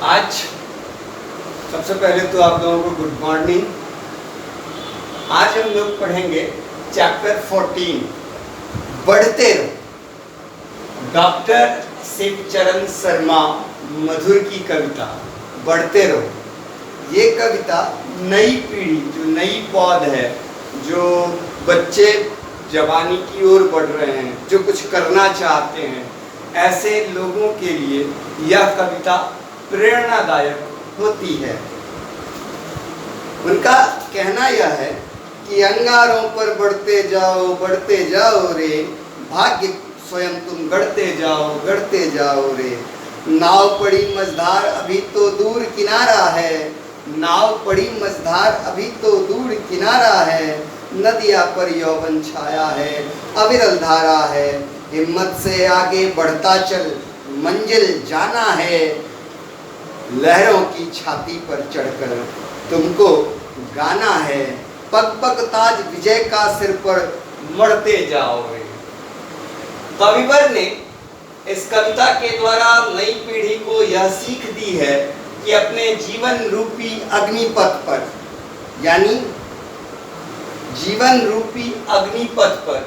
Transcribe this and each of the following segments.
आज सबसे पहले तो आप लोगों को गुड मॉर्निंग। आज हम लोग पढ़ेंगे चैप्टर 14 बढ़ते रहो। डॉक्टर शिवचरण शर्मा मधुर की कविता बढ़ते रहो। ये कविता नई पीढ़ी, जो नई पौध है, जो बच्चे जवानी की ओर बढ़ रहे हैं, जो कुछ करना चाहते हैं, ऐसे लोगों के लिए यह कविता प्रेरणादायक होती है। उनका कहना यह है कि अंगारों पर बढ़ते जाओ रे, भाग्य स्वयं तुम गढ़ते जाओ रे। नाव पड़ी मझधार अभी तो दूर किनारा है, नाव पड़ी मझधार अभी तो दूर किनारा है। नदिया पर यौवन छाया है, अविरल धारा है। हिम्मत से आगे बढ़ता चल, मंजिल जाना है। लहरों की छाती पर चढ़कर तुमको गाना है। पग पग ताज विजय का सिर पर मढ़ते जाओ रे। कविवर ने इस कविता के द्वारा नई पीढ़ी को यह सीख दी है कि अपने जीवन रूपी अग्निपथ पर, यानी जीवन रूपी अग्निपथ पर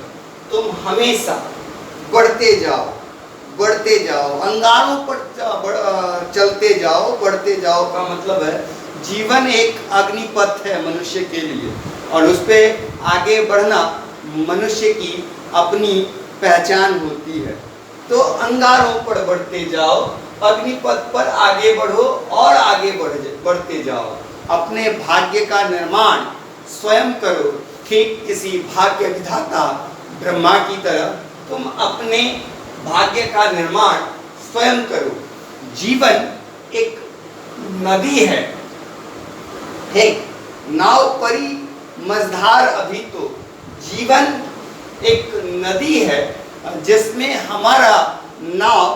तुम हमेशा बढ़ते जाओ, अंगारों पर चलते जाओ। बढ़ते जाओ का मतलब है जीवन एक अग्निपथ है मनुष्य के लिए, और उस पे आगे बढ़ना मनुष्य की अपनी पहचान होती है। तो अंगारों पर बढ़ते जाओ, अग्निपथ पर आगे बढ़ो और आगे बढ़ते जाओ। अपने भाग्य का निर्माण स्वयं करो, ठीक किसी भाग्य विधाता ब्रह्मा की तरह तुम अपने भाग्य का निर्माण स्वयं करो। जीवन एक नदी है, ठीक, नाव परी मझधार अभी तो। जीवन एक नदी है जिसमें हमारा नाव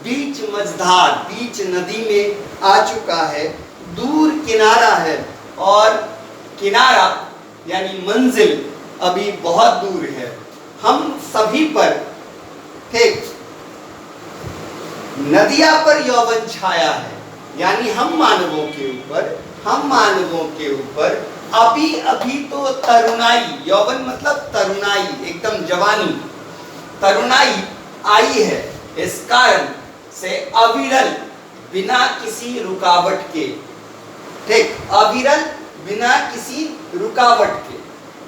बीच मझधार, बीच नदी में आ चुका है। दूर किनारा है, और किनारा यानी मंजिल अभी बहुत दूर है। हम सभी पर, ठीक, नदिया पर यौवन छाया है, यानी हम मानवों के ऊपर अभी तो तरुणाई, यौवन मतलब तरुणाई, एकदम जवानी, तरुणाई आई है। इस कारण से अविरल बिना किसी रुकावट के, ठीक, अविरल बिना किसी रुकावट के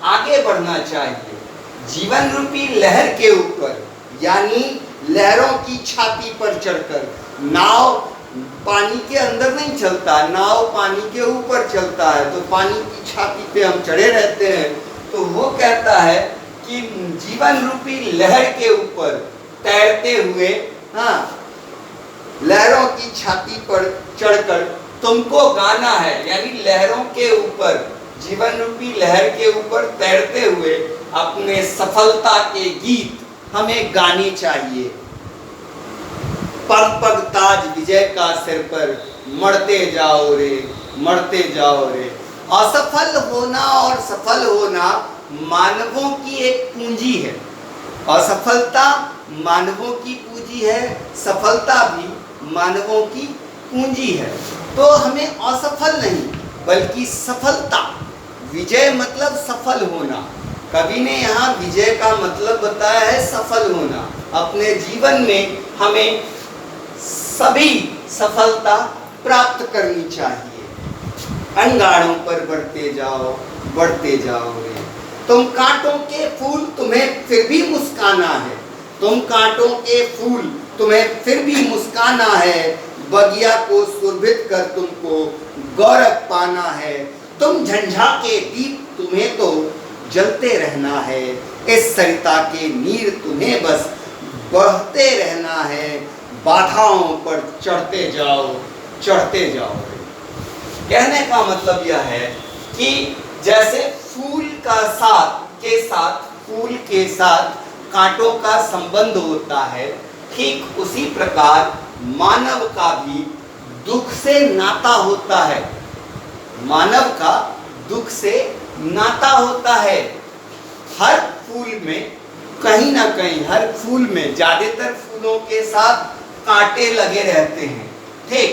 आगे बढ़ना चाहिए। जीवन रूपी लहर के ऊपर, यानी लहरों की छाती पर चढ़कर। नाव पानी के अंदर नहीं चलता, नाव पानी के ऊपर चलता है। तो पानी की छाती पे हम चढ़े रहते हैं। तो वो कहता है कि जीवन रूपी लहर के ऊपर तैरते हुए, हाँ, लहरों की छाती पर चढ़कर तुमको गाना है, यानी लहरों के ऊपर, जीवन रूपी लहर के ऊपर तैरते हुए अपने सफलता के गीत हमें गाने चाहिए। पग पग ताज विजय का सिर पर मढ़ते जाओ रे। असफल होना और सफल होना मानवों की एक पूंजी है। असफलता मानवों की पूंजी है, सफलता भी मानवों की पूंजी है। तो हमें असफल नहीं बल्कि सफलता, विजय मतलब सफल होना। कवि ने यहाँ विजय का मतलब बताया है सफल होना। अपने जीवन में हमें सभी सफलता प्राप्त करनी चाहिए। अंगारों पर बढ़ते जाओ रे। तुम कांटों के फूल, तुम्हें फिर भी मुस्काना है। तुम कांटों के फूल, तुम्हें फिर भी मुस्काना है। बगिया को सुरभित कर तुमको गौरव पाना है। तुम झंझा के दीप, तुम्हें तो जलते रहना है। इस सरिता के नीर तुम्हें बस बढ़ते रहना है। बाधाओं पर चढ़ते जाओ। कहने का मतलब यह है कि जैसे फूल के साथ कांटों का संबंध होता है, ठीक उसी प्रकार मानव का भी दुख से नाता होता है। मानव का दुख से नाता होता है। हर फूल में कहीं ना कहीं, हर फूल में, ज्यादातर फूलों के साथ कांटे लगे रहते हैं, ठीक।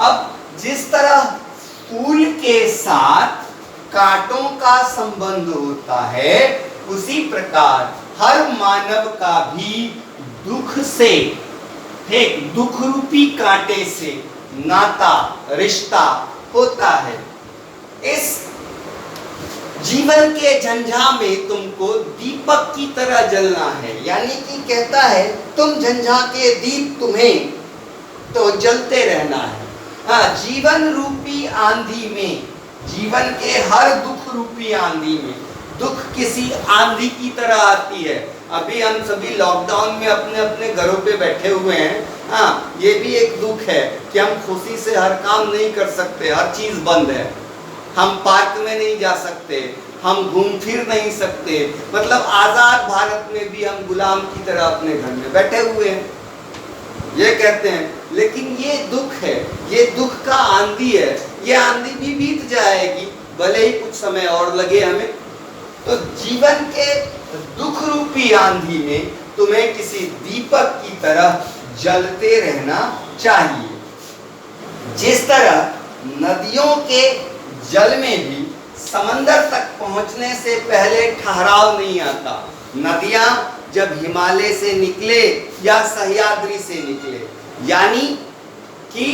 अब जिस तरह फूल के साथ कांटों का संबंध होता है, उसी प्रकार हर मानव का भी दुख से, एक दुख रूपी कांटे से नाता, रिश्ता होता है। इस जीवन के झंझा में तुमको दीपक की तरह जलना है, यानी कि कहता है तुम झंझा के दीप, तुम्हें तो जलते रहना है। हाँ, जीवन रूपी आंधी में, जीवन के हर दुख रूपी आंधी में, दुख किसी आंधी की तरह आती है। अभी हम सभी लॉकडाउन में अपने अपने घरों पे बैठे हुए हैं। हाँ, ये भी एक दुख है कि हम खुशी से हर काम नहीं कर सकते, हर चीज बंद है। हम पार्क में नहीं जा सकते, हम घूम फिर नहीं सकते, मतलब आजाद भारत में भी हम गुलाम की तरह अपने घर में बैठे हुए हैं, ये कहते हैं। लेकिन ये दुख है, ये दुख का आंधी है, ये आंधी भी बीत जाएगी, भले ही कुछ समय और लगे हमें। तो जीवन के दुख रूपी आंधी में तुम्हें किसी दीपक की तरह जलते रहना चाहिए। जिस तरह नदियों के जल में भी समंदर तक पहुंचने से पहले ठहराव नहीं आता। नदियां जब हिमालय से निकले या सह्याद्री से निकले, यानी कि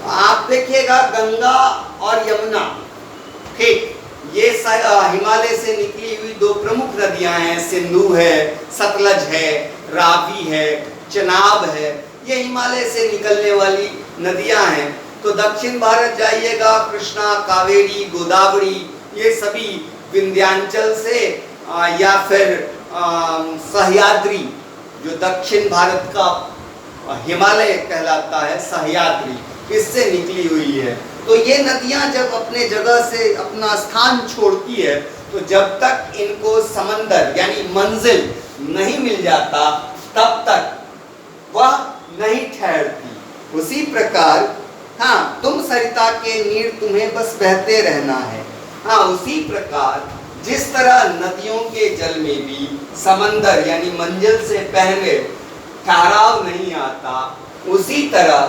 आप देखिएगा गंगा और यमुना, ठीक, ये हिमालय से निकली हुई दो प्रमुख नदियां हैं, सिंधु है, सतलज है, रावी है, चनाब है, ये हिमालय से निकलने वाली नदियां हैं। तो दक्षिण भारत जाइएगा, कृष्णा, कावेरी, गोदावरी, ये सभी विंध्याचल से या फिर सह्याद्री, जो दक्षिण भारत का हिमालय कहलाता है, सह्याद्री, इससे निकली हुई है। तो ये नदियां जब अपने जगह से अपना स्थान छोड़ती है, तो जब तक इनको समंदर यानी मंजिल नहीं मिल जाता, तब तक वह नहीं ठहरती। उसी प्रकार हाँ, तुम सरिता के नीर, तुम्हें बस बहते रहना है। हाँ, उसी प्रकार जिस तरह नदियों के जल में भी समंदर यानी मंजिल से पहले ठहराव नहीं आता, उसी तरह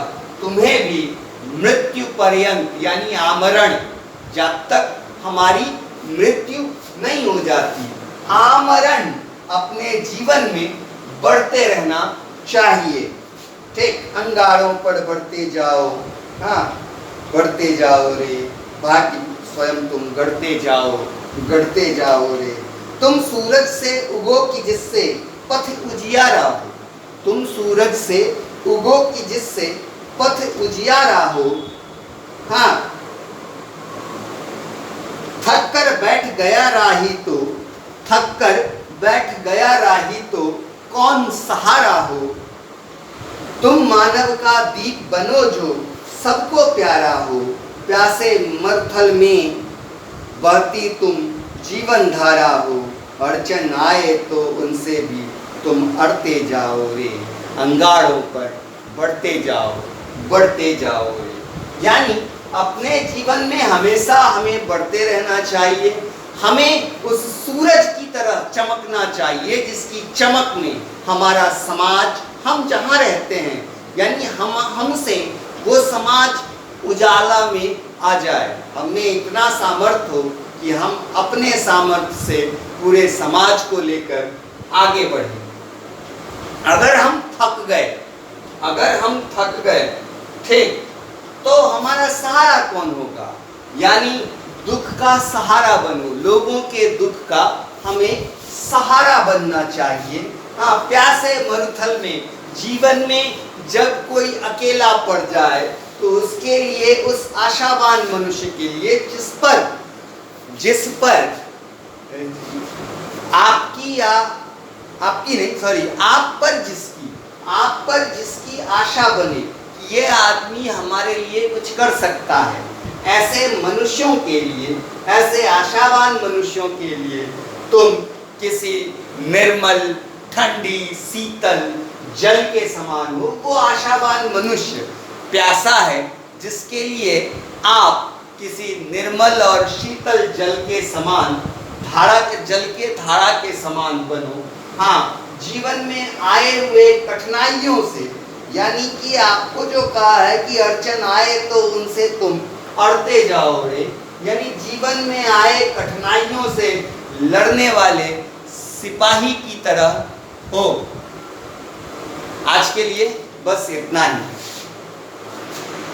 तुम्हें भी मृत्यु पर्यंत यानी आमरण, जब तक हमारी मृत्यु नहीं हो जाती, आमरण अपने जीवन में बढ़ते रहना चाहिए। ठीक, अंगारों पर बढ़ते जाओ, हाँ, बढ़ते जाओ रे भाटी, स्वयं तुम गढ़ते जाओ, गढ़ते जाओ रे। तुम सूरज से उगो कि जिससे पथ उजियारा हो, तुम सूरज से उगो कि जिससे पथ उजियारा हो। हाँ, थक कर बैठ गया राही तो, थक कर बैठ गया राही तो कौन सहारा हो। तुम मानव का दीप बनो जो सबको प्यारा हो, प्यासे मरुथल में बहती तुम जीवन धारा हो। अड़चन आए तो उनसे भी तुम अड़ते जाओ रे, अंगारों पर बढ़ते जाओ, बढ़ते जाओ रे। यानी अपने जीवन में हमेशा हमें बढ़ते रहना चाहिए, हमें उस सूरज की तरह चमकना चाहिए जिसकी चमक में हमारा समाज, हम जहाँ रहते हैं, यानी हमसे वो समाज उजाला में आ जाए। हमें इतना सामर्थ्य हो कि हम अपने सामर्थ्य से पूरे समाज को लेकर आगे बढ़ें। अगर हम थक गए, अगर हम थक गए, ठीक, तो हमारा सहारा कौन होगा? यानी दुख का सहारा बनो, लोगों के दुख का हमें सहारा बनना चाहिए। हाँ, प्यासे मरुथल में, जीवन में जब कोई अकेला पड़ जाए तो उसके लिए, उस आशावान मनुष्य के लिए जिस पर आपकी या आपकी नहीं, सॉरी, आप पर जिसकी आशा बने कि ये आदमी हमारे लिए कुछ कर सकता है, ऐसे मनुष्यों के लिए, ऐसे आशावान मनुष्यों के लिए तुम किसी निर्मल, ठंडी, शीतल जल के समान हो। वो आशावान मनुष्य प्यासा है जिसके लिए आप किसी निर्मल और शीतल जल के समान, जल के धारा के समान बनो। हाँ, जीवन में आए हुए कठिनाइयों से यानी कि आपको जो कहा है कि अड़चन आए तो उनसे तुम अड़ते जाओ रे, यानी जीवन में आए कठिनाइयों से लड़ने वाले सिपाही की तरह हो। आज के लिए बस इतना ही।